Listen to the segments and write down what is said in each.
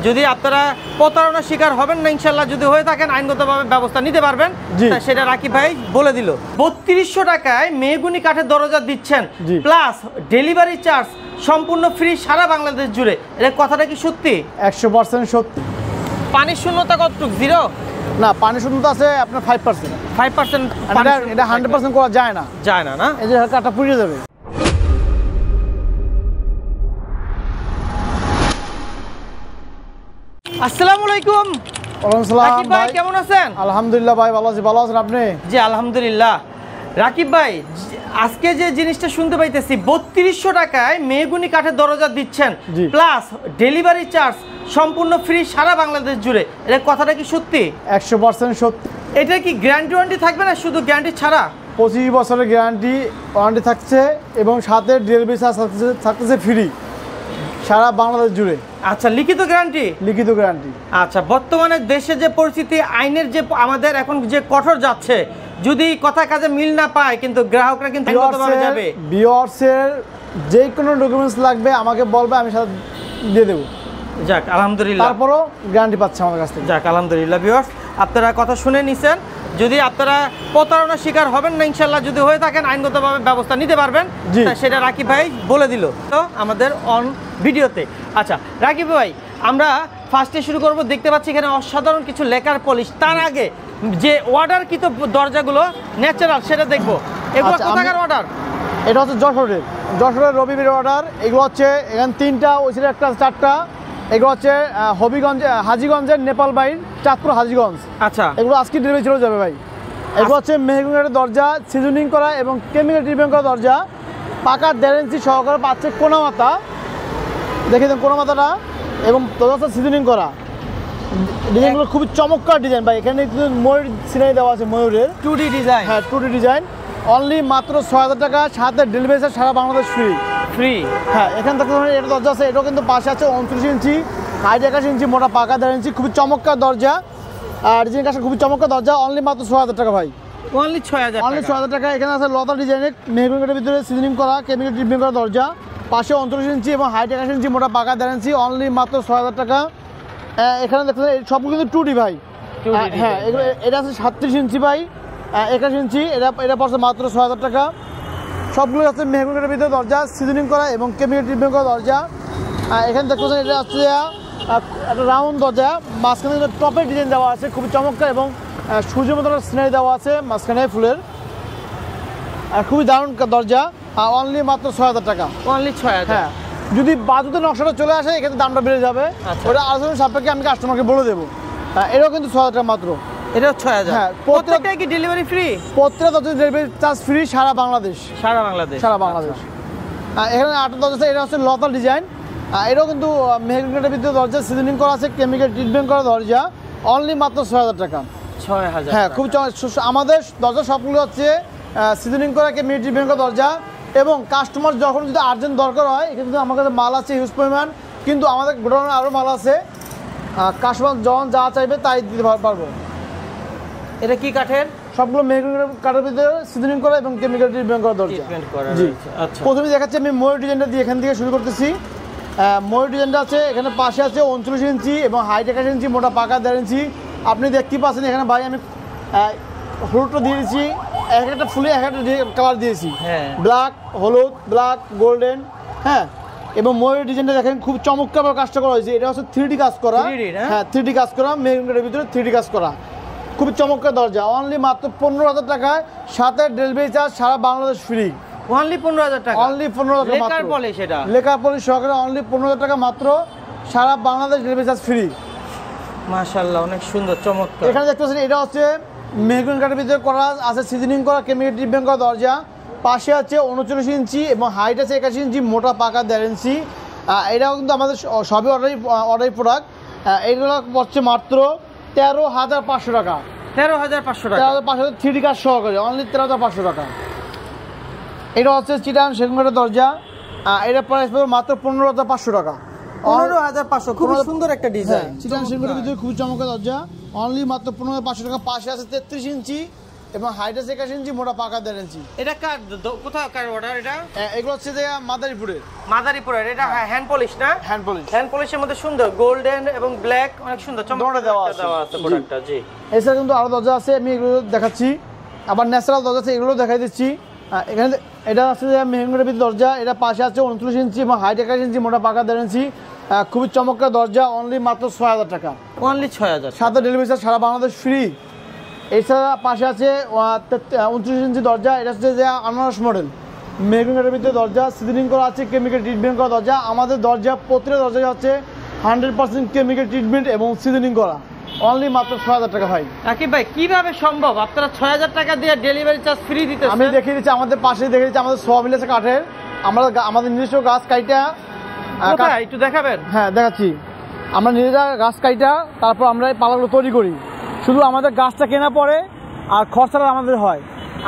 যদি আপনারা প্রতারণার শিকার হবেন না ইনশাল্লাহ, যদি হয়ে থাকেন আইনগতভাবে ব্যবস্থা নিতে পারবেন, সেটা রাকিব ভাই বলে দিল। 3200 টাকায় মেহগুনি কাঠের দরজা দিচ্ছেন, প্লাস ডেলিভারি চার্জ সম্পূর্ণ ফ্রি সারা বাংলাদেশ জুড়ে। এটা কথাটা কি সত্যি? 100% সত্যি। পানির শূন্যতা কতটুকু? জিরো না, পানির শূন্যতা আছে আপনার 5%। 5%? এটা 100% করা যায় না। যায় না, না? এই যে কাঠটা পুড়ে যাবে। আসসালামু আলাইকুম। ওয়ালাইকুম আসসালাম। রাকিব ভাই কেমন আছেন? আলহামদুলিল্লাহ ভাই, ভালো আছি। ভালো আছেন আপনি? জি আলহামদুলিল্লাহ। রাকিব ভাই, আজকে যে জিনিসটা শুনতে পাইতেছি 3200 টাকায় মেহগুনি কাঠের দরজা দিচ্ছেন, প্লাস ডেলিভারি চার্জ সম্পূর্ণ ফ্রি সারা বাংলাদেশ জুড়ে। এটা কথাটা কি সত্যি? 100% সত্যি। এটা কি গ্যারান্টি ওয়ারেন্টি থাকবে না শুধু গ্যারান্টি ছাড়া? 25 বছরের গ্যারান্টি ওয়ারেন্টি থাকছে এবং সাথে ডেলিভারি চার্জ থাকতেছে ফ্রি সারা বাংলাদেশ জুড়ে। আচ্ছা, লিখিত গ্যারান্টি? লিখিত গ্যারান্টি। আচ্ছা, বর্তমানে দেশে যে পরিস্থিতি, আইনের যে আমাদের এখন যে কঠোর যাচ্ছে, যদি কথা কাজে মিল না পায় কিন্তু গ্রাহকরা কিন্তু আইনগতভাবে যাবে। ভিউয়ার্সের যে কোনো ডকুমেন্টস লাগবে আমাকে বলবে, আমি সাথে দিয়ে দেবো। যাক আলহামদুলিল্লাহ, তারপরও গ্যারান্টি পাচ্ছে আমাদের কাছ থেকে। যাক আলহামদুলিল্লাহ। ভিউয়ার্স, আপনারা কথা শুনে নিছেন। যদি আপনারা প্রতারণার শিকার হবেন না ইনশাল্লাহ, যদি হয়ে থাকেন আইনগতভাবে ব্যবস্থা নিতে পারবেন, সেটা রাকিব ভাই বলে দিল তো আমাদের অন ভিডিওতে। আচ্ছা রাকিব ভাই, আমরা ফার্স্টে শুরু করব। দেখতে পাচ্ছি এখানে অসাধারণ কিছু লেকার পলিশ। তার আগে যে অর্ডারকৃত দরজাগুলো ন্যাচারাল, সেটা দেখবো। এগুলো কোথাকার অর্ডার? এটা হচ্ছে যশোরের রবিবার অর্ডার। এগুলো হচ্ছে এখানে 3টা, ওই ছিল একটা 4টা। এগুলো হচ্ছে হবিগঞ্জ, হাজীগঞ্জের নেপাল বাইর, চাঁদপুর হাজীগঞ্জ। আচ্ছা, এগুলো আজকে ডেলিভারি চলে যাবে ভাই। এগুলো হচ্ছে মেহগুনি কাঠের দরজা, সিজনিং করা এবং কেমিক্যাল ট্রিটমেন্ট করা দরজা। পাকা গ্যারেন্টি সহকারে পাচ্ছে কোনামাতা। দেখে দেন কোনামাতাটা, এবং দরজা সিজনিং করা। ডিজাইনগুলো খুবই চমৎকার ডিজাইন ভাই। এখানে ময়ূর সিনারি দেওয়া আছে, ময়ূরের 2D ডিজাইন। হ্যাঁ, 2D ডিজাইন। অনলি মাত্র 6000 টাকা, সাথে ডেলিভারি চার্জ সারা বাংলাদেশ ফ্রি। হ্যাঁ, এখান থেকে এটা দরজা আছে, এটাও কিন্তু পাশে আছে 29 ইঞ্চি, হাইট 21 ইঞ্চি, মোটা পাকা 1.5 ইঞ্চি। খুবই চমৎকার দরজা, আর ডিজাইন কাজটা খুবই চমৎকার দরজা। অনলি মাত্র 6000 টাকা ভাই। অনলি 6000 টাকা। এখানে আছে লতা ডিজাইনের মেহগুনি কাঠের ভিতরে সিজনিং করা, কেমিক্যাল ট্রিটমেন্ট করা দরজা। পাশে 29 ইঞ্চি এবং হাইট 21 ইঞ্চি, মোটা পাকা 1.5 ইঞ্চি। অনলি মাত্র 6000 টাকা। এখানে দেখতে সবগুলো কিন্তু 2D ভাই। হ্যাঁ, এগুলো এটা আছে 37 ইঞ্চি ভাই, 21 ইঞ্চি। এটা পড়ছে মাত্র 6000 টাকা। সবগুলো আছে মেহগুনি কাঠের ভিতরে দরজা, সিজনিং করা এবং কেমিক্যাল ট্রিটমেন্ট করা দরজা। এখানে দেখতে পাচ্ছেন এটা হচ্ছে একটা রাউন্ড দরজা, মাঝখানে টপের ডিজাইন দেওয়া আছে, খুবই চমৎকার, এবং সূর্যের মতো সিনারি দেওয়া আছে মাঝখানে ফুলের। খুবই দারুণ দরজা। অনলি মাত্র 6000 টাকা। অনলি 6000। হ্যাঁ, যদি বাজুতে নকশাটা চলে আসে এক্ষেত্রে দামটা বেড়ে যাবে। ওটা আলোচনা সাপেক্ষে আমি কাস্টমারকে বলে দেবো। এটাও কিন্তু 6000 টাকা মাত্র। এটাও 6000। হ্যাঁ, প্রত্যেকটা কি ডেলিভারি ফ্রি? প্রত্যেকটা দরজা ডেলিভারি চার্জ ফ্রি সারা বাংলাদেশ। এখানে 8টা দরজা আছে। এটা হচ্ছে লতা ডিজাইন। এটাও কিন্তু মেহগুনি কাঠের ভিতরে দরজা, সিজনিং করা আছে, কেমিক্যাল ট্রিটমেন্ট করা দরজা। অনলি মাত্র 6000 টাকা। 6000। হ্যাঁ, খুব আমাদের দরজা সবগুলো হচ্ছে সিজনিং করা, কেমিক্যাল ট্রিটমেন্ট করা দরজা। এবং কাস্টমার যখন যদি আর্জেন্ট দরকার হয়, এখানে কিন্তু আমার কাছে মাল আছে হিউজ পরিমাণ, কিন্তু আমাদের গোডাউনে আরও মাল আছে। কাস্টমার যখন যা চাইবে তাই দিতে পারবো। এটা কি কাঠের? সবগুলো মেহগুনি কাঠের ভিতরে সিজনিং করা এবং কেমিক্যাল ট্রিটমেন্ট করা দরজা। জি, আচ্ছা। প্রথমে দেখাচ্ছি আমি ময়ূর ডিজাইনটা দিয়ে, এখান থেকে শুরু করতেছি। ময়ূর ডিজাইনটা আছে, এখানে পাশে আছে 29 ইঞ্চি এবং হাইট 21 ইঞ্চি, মোটা পাকা 1.5 ইঞ্চি। আপনি দেখতে পাচ্ছেন এখানে ভাই আমি হলুদটা দিয়ে দিয়েছি, এক একটা ফুলে এক একটা কালার দিয়েছি। ব্ল্যাক, হলুদ, ব্ল্যাক, গোল্ডেন। হ্যাঁ, এবং ময়ূর ডিজাইনটা দেখেন খুব চমৎকার কাজটা করা হয়েছে। এটা হচ্ছে 3D কাজ করা। হ্যাঁ, 3D কাজ করা, মেহগুনি কাঠের ভিতরে 3D কাজ করা। খুবই চমৎকার দরজা। অনলি মাত্র 15000 টাকায়, সাথে ডেলিভারি চার্জ সারা বাংলাদেশ ফ্রি। অনলি 15000 টাকা। অনলি 15000 টাকা। লেকার পলিশ, এটা লেকার পলিশ সহকারে অনলি 15000 টাকা মাত্র, সারা বাংলাদেশ ডেলিভারি চার্জ ফ্রি। মাশাআল্লাহ, অনেক সুন্দর, চমৎকার। এখানে দেখতে পাচ্ছেন এটা হচ্ছে মেহগুনি কাঠের ভিতরে করা আছে, সিজনিং করা, কেমিক্যাল ট্রিটমেন্ট করা দরজা। পাশে আছে 39 ইঞ্চি এবং হাইট আছে 21 ইঞ্চি, মোটা পাকা 1.5 ইঞ্চি। এটাও কিন্তু আমাদের সবই অর্ডারি প্রোডাক্ট। এইগুলো পড়ছে মাত্র 13500 টাকা। 13500 টাকা। 13500 3D কাজ সহকারে অনলি 13500 টাকা। এটা হচ্ছে চিটাং সেগুন কাঠের দরজা। এটা প্রাইস পড়বে মাত্র 15500 টাকা। 15500, খুব সুন্দর একটা ডিজাইন। চিটাং সেগুন কাঠের ভিতরে খুব চমৎকার দরজা, অনলি মাত্র 15500 টাকা। পাশে আছে 33 ইঞ্চি এবং হাইট আছে 81 ইঞ্চি, মোটা পাকা 1.5 ইঞ্চি। এটা কোথাও কার অর্ডার? এটা এগুলো হচ্ছে যে মাদারীপুরের। মাদারীপুরের। এটা হ্যান্ড পলিশ না? Hand polish. হ্যান্ড পলিশের মধ্যে সুন্দর গোল্ডেন এবং ব্ল্যাক, অনেক সুন্দর চমৎকার দেওয়া আছে প্রোডাক্টটা। জি, এছাড়া কিন্তু আরো দরজা আছে, আমি এগুলো দেখাচ্ছি। আবার ন্যাচারাল দরজা আছে, এগুলো দেখাই দিচ্ছি। এখানে এটা আছে যে মেহগনির ভিতরে দরজা, এটা পাশে আছে 29 ইঞ্চি এবং হাইট 81 ইঞ্চি, মোটা পাকা 1.5 ইঞ্চি। খুবই চমৎকার দরজা, অনলি মাত্র 6000 টাকা। অনলি 6000, সাথে ডেলিভারি চার্জ সারা বাংলাদেশ ফ্রি। এছাড়া পাশে আছে 29 ইঞ্চি দরজা, এটা হচ্ছে যে আনারস মডেল মেহগনির ভিতরে দরজা, সিজনিং করা আছে, কেমিক্যাল ট্রিটমেন্ট করা দরজা। আমাদের দরজা প্রতিটা দরজা হচ্ছে 100% কেমিক্যাল ট্রিটমেন্ট এবং সিজনিং করা, অনলি মাত্র 6000 টাকা। ভাই রাকিব ভাই, কিভাবে সম্ভব আপনারা 6000 টাকা দিয়ে ডেলিভারি চার্জ ফ্রি দিতেছেন? আমি দেখিয়ে দিচ্ছি, আমাদের পাশে দেখিয়ে দিচ্ছি, আমাদের সব মিলেছে কাঠের, আমরা আমাদের নিজস্ব গাছ কাইটা। একটু দেখাবেন? হ্যাঁ দেখাচ্ছি। আমরা নিজেরা গাছ কাইটা তারপর আমরা এই পালাগুলো তৈরি করি। শুধু আমাদের গাছটা কেনা পড়ে আর খরচাটা আমাদের হয়।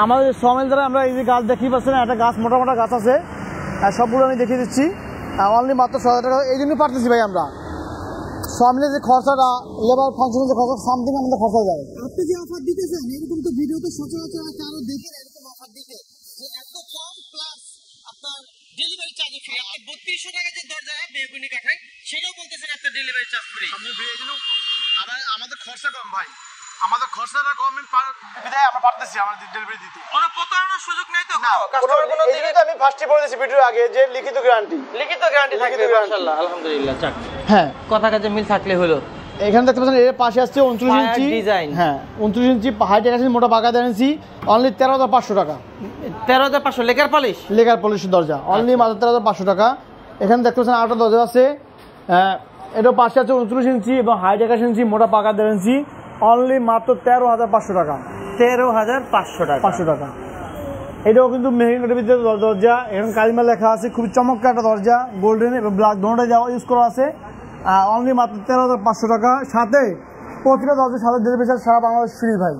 আমাদের সমিল দ্বারা আমরা এই যে গাছ দেখি পাচ্ছেন, একটা গাছ মোটা মোটা গাছ আছে, সবগুলো আমি দেখিয়ে দিচ্ছি। অনলি মাত্র 6000 টাকা। এই জন্য পারতেছি ভাই, আমরা সমিলে যে খরচাটা, লেবার ফাংশনের যে খরচা, সামথিং আমাদের খরচা যায়। আপনি যে অফার দিতেছেন, এরকম তো ভিডিওতে সচরাচর কারো দেখেন এরকম অফার দিতে, যে এত কম প্লাস আপনার ডেলিভারি চার্জ ফ্রি। আপনি 3200 টাকা যে দরজা মেহগনি কাঠের, সেটাও বলতেছেন আপনার ডেলিভারি চার্জ ফ্রি। আমাদের খরচা কম ভাই, আমাদের খরচাটা কম, বিধায় আমরা পারতেছি আমাদের ডেলিভারি দিতে। কোনো প্রতারণার সুযোগ নাই তো? আমি ফার্স্টে বলে দিয়েছি ভিডিওর আগে যে লিখিত গ্যারান্টি থাকবে মাশাআল্লাহ, আলহামদুলিল্লাহ। যাক, হ্যাঁ, কথা কাজে মিল থাকলে হলো। এখানে দেখতে পাচ্ছেন এর পাশে আসছে 29 ইঞ্চি ডিজাইন। হ্যাঁ 29 ইঞ্চি হাইট 81 মোটা পাকা 1.5 ইঞ্চি, অনলি 13500 টাকা। 13500 লেকার পলিশ, লেকার পলিশ দরজা, অনলি মাত্র 13500 টাকা। এখানে দেখতে পাচ্ছেন আরেকটা দরজা আছে, এটা পাশে আছে 29 ইঞ্চি এবং হাইট 81 ইঞ্চি, মোটা পাকা 1.5 ইঞ্চি, অনলি মাত্র 13500 টাকা। 13500 টাকা, 500 টাকা। এটাও কিন্তু মেহগনির ভিতরে দরজা, এখানে কালিমা লেখা আছে, খুবই চমৎকার একটা দরজা, গোল্ডেন এবং ব্ল্যাক দুটোটাই ইউজ করা আছে। অনলি মাত্র 13500 টাকা। সাথে প্রতিটা দরজার সাথে ডেলিভারি চার্জ সারা বাংলাদেশ ফ্রি ভাই।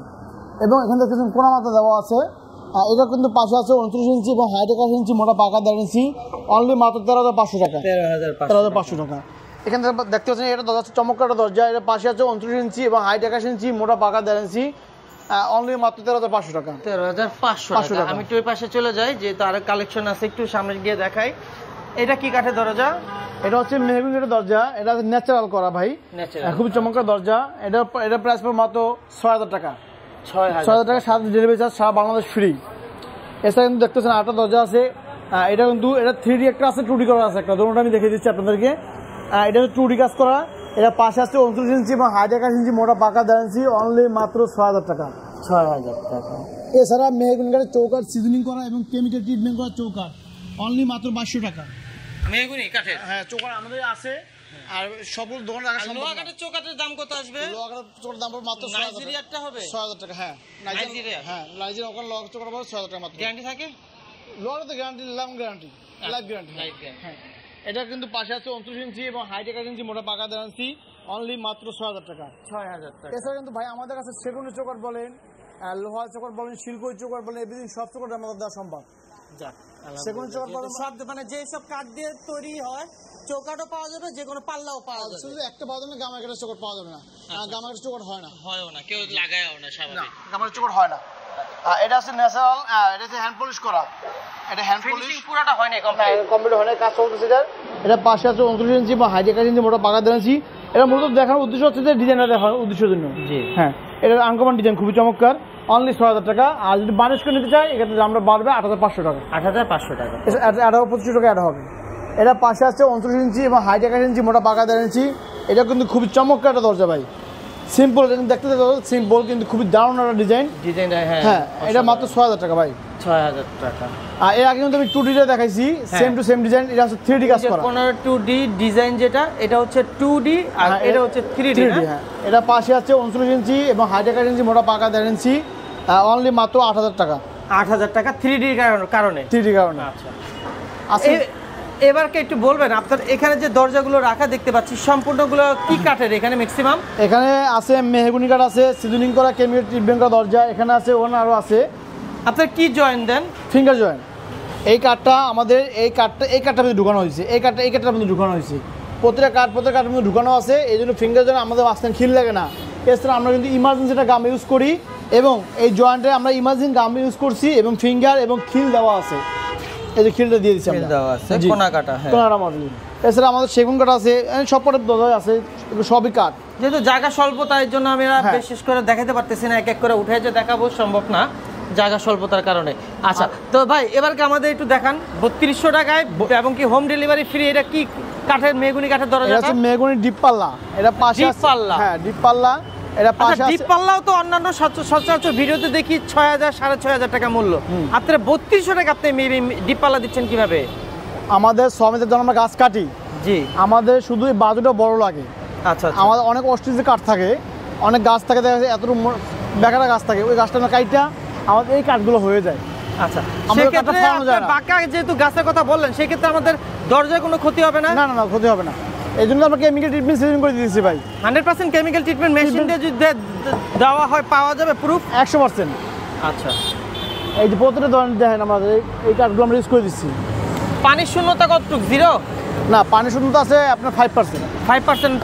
এবং এখানে দেখতেছেন কোনা মাথা দেওয়া আছে, এটা কিন্তু পাশে আছে 29 ইঞ্চি এবং হাইট 81 ইঞ্চি, মোটা পাকা 1.5 ইঞ্চি, অনলি মাত্র 13500 টাকা। 13500 টাকা। এখানে দেখতে পাচ্ছেন এটা দরজা চমৎকার একটা দরজা, এটা পাশে আছে 29 ইঞ্চি এবং হাইট 81 ইঞ্চি, মোটা পাকা 1.5 ইঞ্চি, অনলি মাত্র 13500 টাকা। 13500 টাকা। আমি একটু ওই পাশে চলে যাই, যেহেতু আরো কালেকশন আছে, একটু সামনে গিয়ে দেখাই। এটা কি কাঠের দরজা? এটা হচ্ছে মেহগনির দরজা, এটা ন্যাচারাল করা ভাই, খুবই চমৎকার দরজা। এটা প্রাইস পড়বে মাত্র 6000 টাকা। 6000 টাকা, সাথে ডেলিভারি চার্জ সারা বাংলাদেশ ফ্রি। এছাড়া কিন্তু দেখতেছেন আরেকটা দরজা আছে, এটা কিন্তু এটা 3D একটা আছে, 2D করা আছে একটা, দুটোটা আমি দেখিয়ে দিচ্ছি আপনাদেরকে। এটা হচ্ছে 2D কাজ করা, এটা পাশে আছে 29 ইঞ্চি এবং হাইট 81 ইঞ্চি, মোটা পাকা 1.5 ইঞ্চি, অনলি মাত্র 6000 টাকা। 6000 টাকা। এছাড়া মেহগনির চৌকাঠ সিজনিং করা এবং কেমিক্যাল ট্রিটমেন্ট করা চৌকাঠ, অনলি মাত্র 2200 টাকা। মেহগনি কাঠের? হ্যাঁ, চৌকাঠ আমাদের আছে, আর সবগুলো দোকানে রাখা সম্ভব না। লোহা কাঠের চৌকাঠের দাম কত আসবে? লোহা কাঠের চৌকাঠের দাম পড়বে মাত্র 6000 টাকা। নাইজেরিয়াটা হবে 6000 টাকা। হ্যাঁ, নাইজেরিয়া। হ্যাঁ, নাইজেরিয়া ওখানে লোহা চৌকাঠ পড়বে 6000 টাকা মাত্র। গ্যারান্টি থাকে? লোহার তো guarantee, long guarantee, life guarantee. হ্যাঁ, এটা কিন্তু পাশে আছে 29 ইঞ্চি এবং হাইট 81 ইঞ্চি, মোটা পাকা 1.5 ইঞ্চি, অনলি মাত্র 6000 টাকা। 6000 টাকা। এছাড়া কিন্তু ভাই আমাদের কাছে সেগুনের চৌকাঠ বলেন, লোহার চৌকাঠ বলেন, শিল্পের চৌকাঠ বলেন, এভরিথিং সব চৌকাঠ আমাদের দেওয়া সম্ভব। যাক, সেগুনের চৌকাঠ বলেন সব, মানে যে সব কাঠ দিয়ে তৈরি হয়, চৌকাঠও পাওয়া যাবে, যে কোনো পাল্লাও পাওয়া যাবে। শুধু একটা পাওয়া যাবে না, গামাকাটের চৌকাঠ পাওয়া যাবে না। গামাকাটের চৌকাঠ হয় না, হয়ও না, কেউ লাগায়ও না, স্বাভাবিক। গামাকাটের চৌকাঠ হয় না। এটা আছে ন্যাচারাল, এটা হচ্ছে হ্যান্ড পলিশ করা, এটা হ্যান্ড পলিশ পুরোটা হয় না, কমপ্লিট হয় না, কাজ চলতেছে। এটা পাশে আছে 29 ইঞ্চি বা হাইট 81 ইঞ্চি, মোটা পাকা 1.5 ইঞ্চি। এটা মূলত দেখানোর উদ্দেশ্য হচ্ছে যে ডিজাইনটা দেখার উদ্দেশ্যের জন্য। জি, হ্যাঁ, এটা আনকমন ডিজাইন, খুবই চমৎকার, অনলি 6000 টাকা। আর যদি বানিশ করে নিতে চাই, এক্ষেত্রে আমরা বাড়বে 8500 টাকা। 8500 টাকা। এটা 2500 টাকা এটা হবে। এটা পাশে আছে 29 ইঞ্চি এবং হাইট 81 ইঞ্চি, মোটা পাকা 1.5 ইঞ্চি। এটা কিন্তু খুবই চমৎকার একটা দরজা ভাই, সিম্পল, দেখতে সিম্পল কিন্তু খুবই দারুণ একটা ডিজাইন। হ্যাঁ, এটা মাত্র 6000 টাকা ভাই। 6000 টাকা। আর এর আগে কিন্তু আমি 2D টা দেখাইছি, সেম টু সেম ডিজাইন। এটা হচ্ছে 3D কাজ করা। 2D ডিজাইন, যেটা এটা হচ্ছে 2D আর এটা হচ্ছে 3D। হ্যাঁ, এটা পাশে আছে 29 ইঞ্চি এবং হাইট 81 ইঞ্চি, মোটা পাকা 1.5 ইঞ্চি, অনলি মাত্র 8000 টাকা। 8000 টাকা 3D কারণে। 3D কারণে। আচ্ছা, এবারকে একটু বলবেন আপনার এখানে যে দরজাগুলো রাখা দেখতে পাচ্ছি, সম্পূর্ণগুলো কি কাঠের? এখানে ম্যাক্সিমাম এখানে আছে মেহগনি কাঠ আছে, সিজনিং করা কেমিক্যাল ট্রিটমেন্ট করা দরজা এখানে আছে, ওখানে আরও আছে। আপনার কি জয়েন্ট দেন? Finger joint. এই কাঠটা আমাদের এই কাঠটার মধ্যে ঢুকানো হয়েছে, এই কাঠটার মধ্যে ঢুকানো হয়েছে, প্রত্যেকটা কাঠের মধ্যে ঢুকানো আছে। এই জন্য ফিঙ্গার জয়েন্ট আমাদের মাঝখানে খিল লাগে না। এছাড়া আমরা কিন্তু ইমার্জেন্সিটা গাম ইউজ করি, এবং এই জয়েন্টে আমরা ইমাজিন গাম ইউজ করছি এবং ফিঙ্গার এবং খিল দেওয়া আছে। এই যে খিলটা দিয়ে দিচ্ছি আমরা, দেওয়া আছে কোনা কাটা, হ্যাঁ কোনা কাটা মডেল। এছাড়া আমাদের সেগুন কাঠ আছে, সব পটের দরজা আছে, সবই কাঠ। যেহেতু জায়গা স্বল্পতার জন্য আমি বিশেষ করে দেখাতে পারতেছি না, এক এক করে উঠে যে দেখাবো সম্ভব না জায়গা স্বল্পতার কারণে। আচ্ছা তো ভাই এবার কি আমাদের একটু দেখান 3200 টাকায় এবং কি হোম ডেলিভারি ফ্রি। এটা কি কাঠের মেহগনি কাঠের দরজা? এটা হচ্ছে মেহগনি ডিপ পাল্লা, এটা পাশে ডিপ পাল্লা, হ্যাঁ ডিপ পাল্লা। এটা পাশে আছে ডিপ পাল্লাও তো অন্যান্য সচরাচর ভিডিওতে দেখি 6000 6500 টাকা মূল্য। আপনারা 3200 টাকা আপনি ডিপ পাল্লা দিচ্ছেন কিভাবে? আমাদের শ্রমিকদের জন্য আমরা গাছ কাটি, জি আমাদের শুধু এই বাজুটা বড় লাগে। আচ্ছা আমাদের অনেক অস্ট্রিজে কাঠ থাকে, অনেক গাছ থাকে, দেখা যায় এত বেকারা গাছ থাকে, ওই গাছটা না কাইটা আমাদের এই কাঠগুলো হয়ে যায়। আচ্ছা আমাদের কাঠটা ফেলানো যায় না। বাঁকা যেহেতু গাছের কথা বললেন, সেক্ষেত্রে আমাদের দরজায় কোনো ক্ষতি হবে না? না না না, ক্ষতি হবে না। এই জন্য আমরা কেমিক্যাল ট্রিটমেন্ট সিস্টেম করে দিয়েছি ভাই। 100% কেমিক্যাল ট্রিটমেন্ট মেশিন দিয়ে যদি দেওয়া হয় পাওয়া যাবে প্রুফ? 100%। আচ্ছা এই যে প্রত্যেকটা ধরনের দেখেন আমাদের এই কাঠগুলো আমরা ইউজ করে দিচ্ছি। পানির শূন্যতা কতটুকু? 0 না, পানি শূন্যতা আছে আপনার 5%। 5%?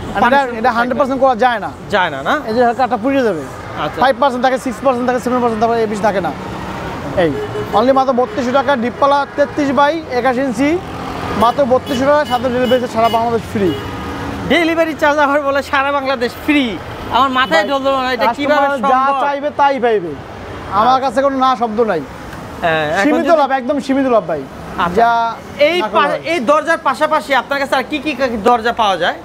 এটা 100% করা যায় না, যায় না। না এই যে কাঠটা পুড়ে যাবে। আচ্ছা 5% থাকে, 6% থাকে, 7% তারপরে এই বেশি থাকে না। এই অনলি মাত্র 3200 টাকা ডিপপালা 33 বাই 81 ইঞ্চি, মাত্র 3200 টাকা, সাথে ডেলিভারি সারা বাংলাদেশ ফ্রি। ডেলিভারি চার্জ আবার বলে সারা বাংলাদেশ ফ্রি। আমার মাথায় ঢুকলো না, এটা কিভাবে সম্ভব? যা চাইবে তাই পাইবে, আমার কাছে কোনো না শব্দ নাই। সীমিত লাভ, একদম সীমিত লাভ ভাই। যা এই দরজার পাশাপাশি আপনার কাছে আর কি কি দরজা পাওয়া যায়?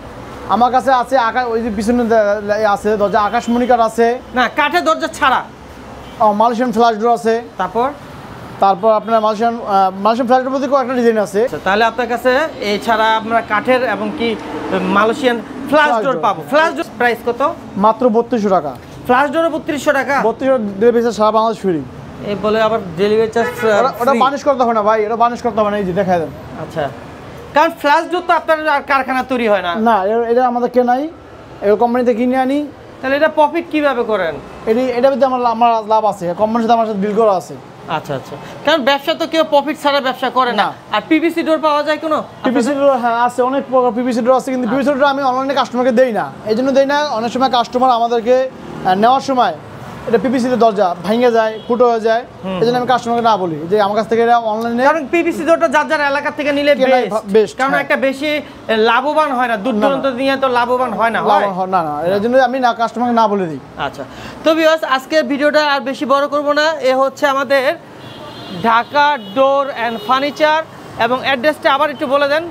আমার কাছে আছে আকাশ, ওই যে পিছনে আছে দরজা আকাশমণি কাঠ আছে। না, কাঠের দরজা ছাড়া মালয়েশিয়ান ফ্ল্যাশ ডোর আছে। তারপর আপনার মালয়েশিয়ান ফ্ল্যাশ ডোর বলতে একটা ডিজাইন আছে। তাহলে আপনার কাছে এছাড়া আমরা কাঠের এবং কি মালয়েশিয়ান ফ্ল্যাশ ডোর পাবো। ফ্ল্যাশ ডোর প্রাইস কত? মাত্র 3200 টাকা। ফ্ল্যাশ ডোর 3200 টাকা? 3200 ডেলিভারি সারা বাংলাদেশ ফ্রি। এই বলে আবার ডেলিভারি চার্জ? ওটা বানিশ করতে হবে না ভাই, এটা বানিশ করতে হবে না, এই যে দেখায় দেন। আচ্ছা, কারণ ফ্ল্যাশ ডোর তো আপনার আর কারখানা তৈরি হয় না। না, এটা আমাদের কেনাই, এটা কোম্পানিতে কিনে আনি। তাহলে এটা প্রফিট কিভাবে করেন? এটা ভিতরে আমার লাভ আছে, কোম্পানির সাথে আমার সাথে বিল করা আছে। আচ্ছা আচ্ছা, কারণ ব্যবসা তো কেউ প্রফিট ছাড়া ব্যবসা করে না। আর পিভিসি ডোর পাওয়া যায় কোনো? পিভিসি ডোর হ্যাঁ আছে, অনেক প্রকার পিভিসি ডোর আছে, কিন্তু পিভিসি ডোর আমি অনলাইনে কাস্টমারকে দেই না। এই জন্য দেই না, অনেক সময় কাস্টমার আমাদেরকে নেওয়ার সময় এটা পিভিসি দরজা ভেঙে যায়, ফুটো হয়ে যায়, এই জন্য আমি কাস্টমারকে না বলি যে আমার কাছ থেকে এটা অনলাইনে। কারণ পিভিসি ডোরটা যার যার এলাকা থেকে নিলে বেস্ট, কারণ একটা বেশি লাভবান হয় না, দূর দূরান্ত নিয়ে তো লাভবান হয় না। না না, এর জন্য আমি না কাস্টমারকে না বলে দিই। আচ্ছা, তো ভিউয়ার্স আজকের ভিডিওটা আর বেশি বড় করব না। এ হচ্ছে আমাদের ঢাকা ডোর অ্যান্ড ফার্নিচার, এবং অ্যাড্রেসটা আবার একটু বলে দেন।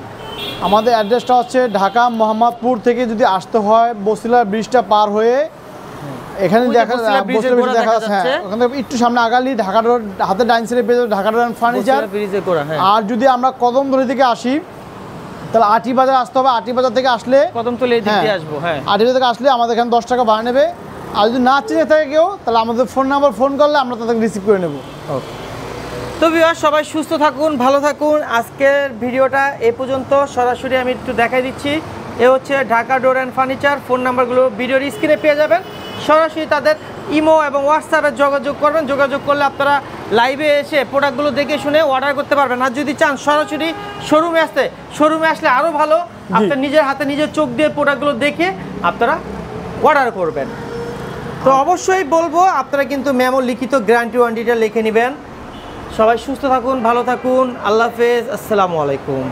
আমাদের অ্যাড্রেসটা হচ্ছে ঢাকা মোহাম্মদপুর থেকে যদি আসতে হয় বসিলা ব্রিজটা পার হয়ে এখানে দেখা যাচ্ছে, হ্যাঁ ওখান থেকে একটু সামনে আগালি ঢাকা ডোর, হাতে ডাইন সাইডে পেয়ে ঢাকা ডোর অ্যান্ড ফার্নিচার। আর যদি আমরা কদমতলী থেকে আসি তাহলে আটি বাজার আসতে হবে। আটি বাজার থেকে আসলে কদমতলী দিকে আসবো, হ্যাঁ আটি বাজার থেকে আসলে আমাদের এখানে 10 টাকা ভাড়া নেবে। আর যদি না চিনে থাকে কেউ, তাহলে আমাদের ফোন নাম্বার ফোন করলে আমরা তাদেরকে রিসিভ করে নেব। ওকে, তো ভিউয়ার্স সবাই সুস্থ থাকুন, ভালো থাকুন। আজকের ভিডিওটা এ পর্যন্ত। সরাসরি আমি একটু দেখাই দিচ্ছি, এ হচ্ছে Dhaka door and furniture. Phone নাম্বারগুলো ভিডিওর স্ক্রিনে পেয়ে যাবেন। সরাসরি তাদের ইমো এবং হোয়াটসঅ্যাপে যোগাযোগ করবেন। যোগাযোগ করলে আপনারা লাইভে এসে প্রোডাক্টগুলো দেখে শুনে অর্ডার করতে পারবেন। আর যদি চান সরাসরি শোরুমে আসলে আরও ভালো, আপনার নিজের হাতে নিজের চোখ দিয়ে প্রোডাক্টগুলো দেখে আপনারা অর্ডার করবেন। তো অবশ্যই বলবো আপনারা কিন্তু মেমো লিখিত গ্যারান্টি ওয়ারেন্টিটা লিখে নেবেন। সবাই সুস্থ থাকুন, ভালো থাকুন, আল্লাহ হাফেজ, আসসালামু আলাইকুম।